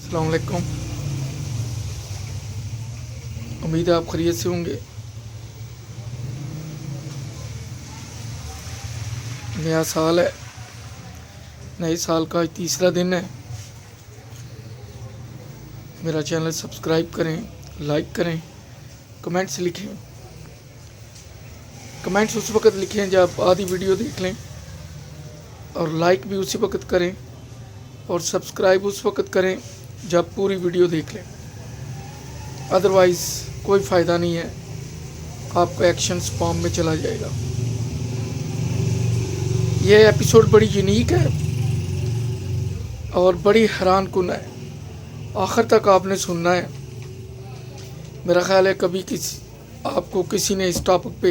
अस्सलाम वालेकुम। उम्मीद है आप खैरियत से होंगे। नया साल है, नए साल का आज तीसरा दिन है। मेरा चैनल सब्सक्राइब करें, लाइक करें, कमेंट्स लिखें। कमेंट्स उस वक्त लिखें जब आधी वीडियो देख लें, और लाइक भी उसी वक्त करें, और सब्सक्राइब उस वक्त करें जब पूरी वीडियो देख लें। अदरवाइज़ कोई फ़ायदा नहीं है, आपका एक्शन स्पैम में चला जाएगा। ये एपिसोड बड़ी यूनिक है और बड़ी हैरान कुन है। आखिर तक आपने सुनना है। मेरा ख़्याल है कभी आपको किसी ने इस टॉपिक पे,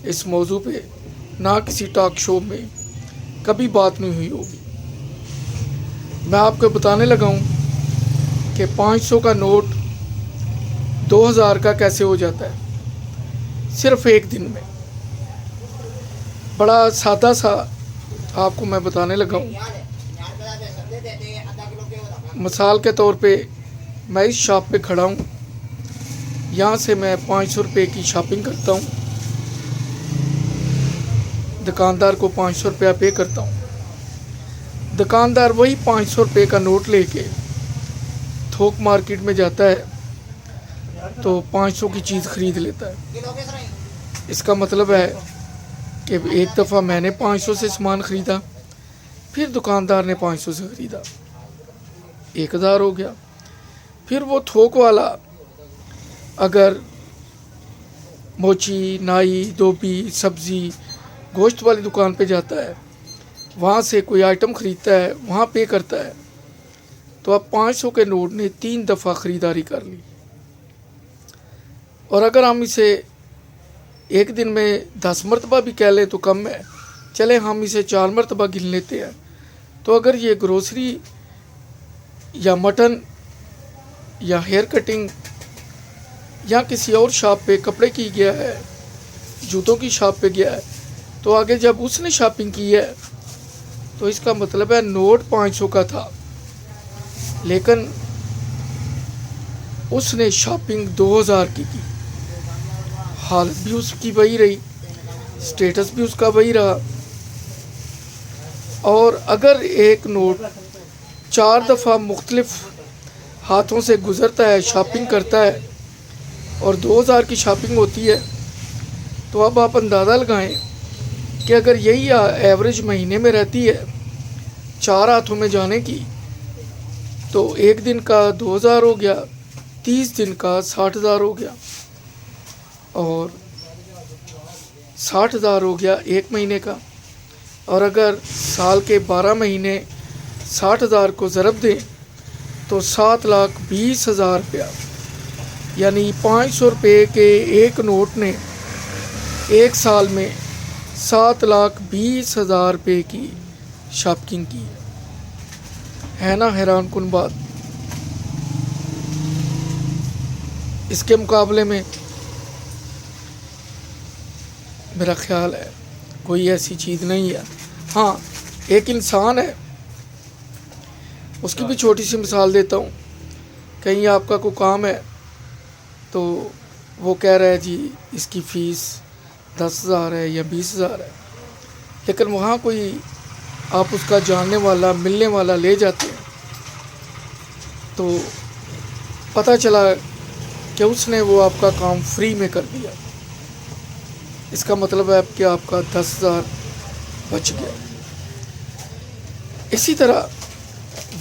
इस मौजू पे ना किसी टॉक शो में कभी बात नहीं हुई होगी। मैं आपको बताने लगा हूँ कि 500 का नोट 2000 का कैसे हो जाता है सिर्फ एक दिन में। बड़ा सादा सा आपको मैं बताने लगा हूँ। मिसाल के तौर पे मैं इस शॉप पे खड़ा हूँ, यहाँ से मैं 500 रुपये की शॉपिंग करता हूँ, दुकानदार को 500 रुपया पे करता हूँ। दुकानदार वही 500 रुपये का नोट लेके थोक मार्केट में जाता है तो 500 की चीज़ ख़रीद लेता है। इसका मतलब है कि एक दफ़ा मैंने 500 से सामान ख़रीदा, फिर दुकानदार ने 500 से ख़रीदा, 1000 हो गया। फिर वो थोक वाला अगर मोची, नाई, धोबी, सब्ज़ी, गोश्त वाली दुकान पे जाता है, वहाँ से कोई आइटम ख़रीदता है, वहाँ पे करता है, तो अब 500 के नोट ने 3 दफ़ा ख़रीदारी कर ली। और अगर हम इसे एक दिन में 10 मरतबा भी कह लें तो कम है, चले हम इसे 4 मरतबा गिन लेते हैं, तो अगर ये ग्रोसरी या मटन या हेयर कटिंग या किसी और शॉप पे कपड़े की गया है, जूतों की शॉप पे गया है, तो आगे जब उसने शॉपिंग की है तो इसका मतलब है नोट 500 का था, लेकिन उसने शॉपिंग 2000 की। हालत भी उसकी वही रही, स्टेटस भी उसका वही रहा। और अगर एक नोट 4 दफ़ा मुख्तलिफ हाथों से गुज़रता है, शॉपिंग करता है, और 2000 की शॉपिंग होती है, तो अब आप अंदाज़ा लगाएं कि अगर यही एवरेज महीने में रहती है 4 हाथों में जाने की, तो एक दिन का 2000 हो गया, 30 दिन का 60,000 हो गया, और 60,000 हो गया एक महीने का। और अगर साल के 12 महीने 60,000 को ज़रब दें तो 7,20,000 रुपया, यानी 500 रुपये के एक नोट ने एक साल में 7,20,000 रुपये की शॉपिंग की है ना हैरान कुन बात। इसके मुकाबले में मेरा ख्याल है कोई ऐसी चीज़ नहीं है। हाँ, एक इंसान है, उसकी भी छोटी सी मिसाल देता हूँ। कहीं आपका कोई काम है तो वो कह रहा है जी इसकी फ़ीस 10,000 है या 20,000 है, लेकिन वहाँ कोई आप उसका जानने वाला, मिलने वाला ले जाते हैं तो पता चला कि उसने वो आपका काम फ्री में कर दिया। इसका मतलब है कि आपका 10,000 बच गया। इसी तरह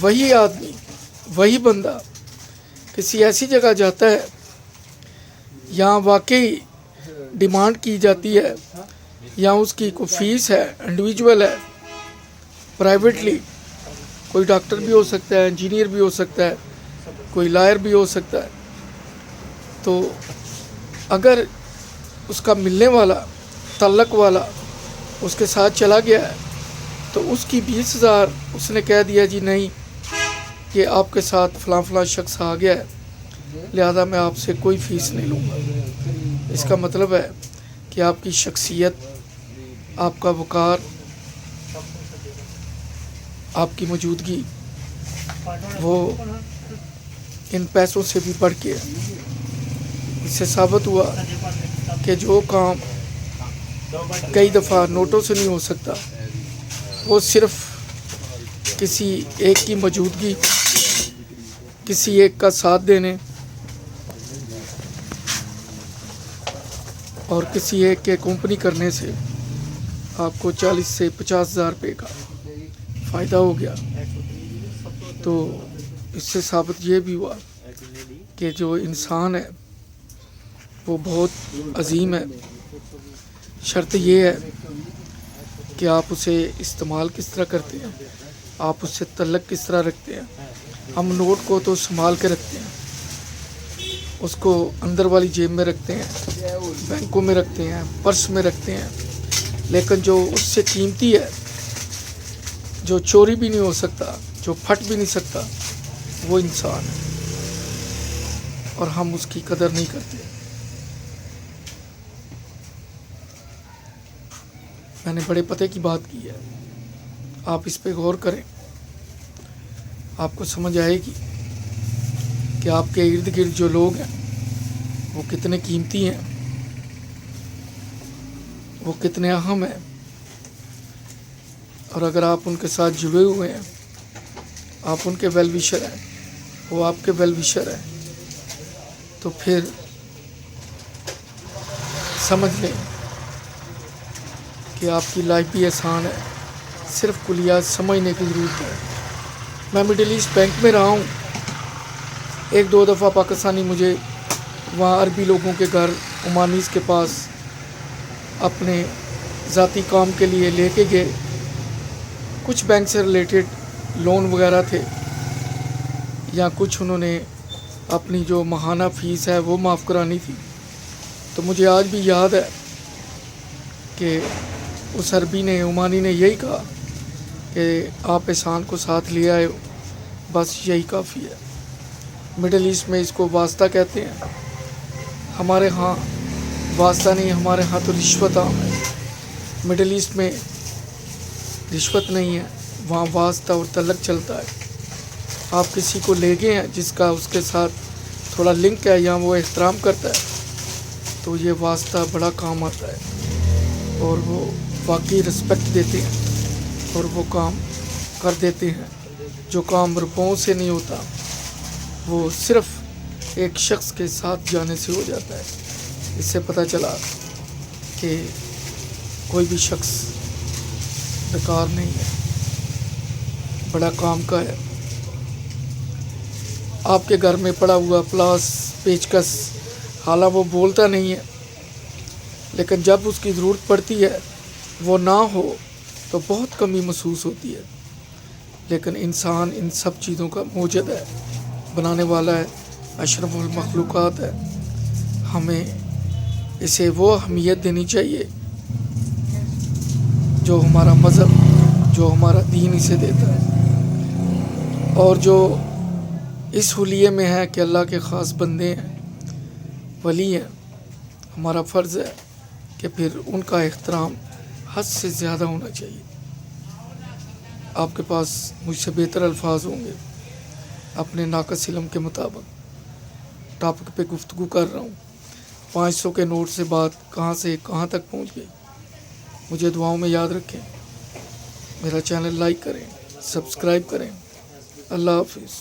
वही आदमी, वही बंदा किसी ऐसी जगह जाता है, यहाँ वाकई डिमांड की जाती है, या उसकी कोई फ़ीस है, इंडिविजुअल है, प्राइवेटली, कोई डॉक्टर भी हो सकता है, इंजीनियर भी हो सकता है, कोई लॉयर भी हो सकता है, तो अगर उसका मिलने वाला, तल्लक वाला उसके साथ चला गया है तो उसकी 20,000 उसने कह दिया जी नहीं, ये आपके साथ फ़लाँ शख्स आ गया है, लिहाजा मैं आपसे कोई फ़ीस नहीं लूँगा। इसका मतलब है कि आपकी शख्सियत, आपका वक़ार, आपकी मौजूदगी وہ ان پیسوں سے بھی بڑھ کے ہے۔ اس سے ثابت ہوا کہ جو کام کئی دفعہ نوٹوں سے نہیں ہو سکتا، وہ صرف کسی ایک کی موجودگی، کسی ایک کا ساتھ دینے اور کسی ایک کے کمپنی کرنے سے آپ کو 40 سے 50 ہزار روپے کا فائدہ ہو گیا۔ تو اس سے ثابت یہ بھی ہوا کہ جو انسان ہے وہ بہت عظیم ہے۔ شرط یہ ہے کہ آپ اسے استعمال کس طرح کرتے ہیں، آپ اس سے تعلق کس طرح رکھتے ہیں۔ ہم نوٹ کو تو سنبھال کے رکھتے ہیں، اس کو اندر والی جیب میں رکھتے ہیں، بینکوں میں رکھتے ہیں، پرس میں رکھتے ہیں، لیکن جو اس سے قیمتی ہے، جو چوری بھی نہیں ہو سکتا، جو پھٹ بھی نہیں سکتا، وہ انسان ہے، اور ہم اس کی قدر نہیں کرتے۔ میں نے بڑے پتے کی بات کی ہے، آپ اس پہ غور کریں، آپ کو سمجھ آئے گی کہ آپ کے ارد گرد جو لوگ ہیں وہ کتنے قیمتی ہیں، وہ کتنے اہم ہیں، اور اگر آپ ان کے ساتھ جڑے ہوئے ہیں، آپ ان کے ویل وشر ہیں، وہ آپ کے ویل وشر ہیں، تو پھر سمجھ لیں کہ آپ کی لائف بھی آسان ہے، صرف کلیات سمجھنے کی ضرورت ہے۔ میں مڈل ایسٹ بینک میں رہا ہوں، ایک دو دفعہ پاکستانی مجھے وہاں عربی لوگوں کے گھر عمانیز کے پاس اپنے ذاتی کام کے لیے لے کے گئے، کچھ بینک سے ریلیٹڈ لون وغیرہ تھے، یا کچھ انہوں نے اپنی جو ماہانہ فیس ہے وہ معاف کرانی تھی۔ تو مجھے آج بھی یاد ہے کہ اس عربی نے، عمانی نے یہی کہا کہ آپ احسان کو ساتھ لے آئے ہو، بس یہی کافی ہے۔ مڈل ایسٹ میں اس کو واسطہ کہتے ہیں، ہمارے ہاں واسطہ نہیں، ہمارے ہاں تو رشوت عام ہے۔ مڈل ایسٹ میں رشوت نہیں ہے، وہاں واسطہ اور تعلق چلتا ہے۔ آپ کسی کو لے گئے ہیں جس کا اس کے ساتھ تھوڑا لنک ہے یا وہ احترام کرتا ہے، تو یہ واسطہ بڑا کام آتا ہے، اور وہ واقعی رسپیکٹ دیتے ہیں اور وہ کام کر دیتے ہیں۔ جو کام روپوں سے نہیں ہوتا وہ صرف ایک شخص کے ساتھ جانے سے ہو جاتا ہے۔ اس سے پتہ چلا کہ کوئی بھی شخص بیکار نہیں ہے، بڑا کام کا ہے۔ آپ کے گھر میں پڑا ہوا پلاس، پیچکس، حالانکہ وہ بولتا نہیں ہے، لیکن جب اس کی ضرورت پڑتی ہے وہ نہ ہو تو بہت کمی محسوس ہوتی ہے۔ لیکن انسان ان سب چیزوں کا موجد ہے، بنانے والا ہے، اشرف المخلوقات ہے۔ ہمیں اسے وہ اہمیت دینی چاہیے جو ہمارا مذہب، جو ہمارا دین اسے دیتا ہے، اور جو اس حلیے میں ہے کہ اللہ کے خاص بندے ہیں، ولی ہیں۔ ہمارا فرض ہے کہ پھر ان کا احترام حد سے زیادہ ہونا چاہیے۔ آپ کے پاس مجھ سے بہتر الفاظ ہوں گے، اپنے ناقص علم کے مطابق ٹاپک پہ گفتگو کر رہا ہوں۔ 500 کے نوٹ سے بات کہاں سے کہاں تک پہنچ گئی۔ مجھے دعاؤں میں یاد رکھیں، میرا چینل لائک کریں، سبسکرائب کریں۔ اللہ حافظ۔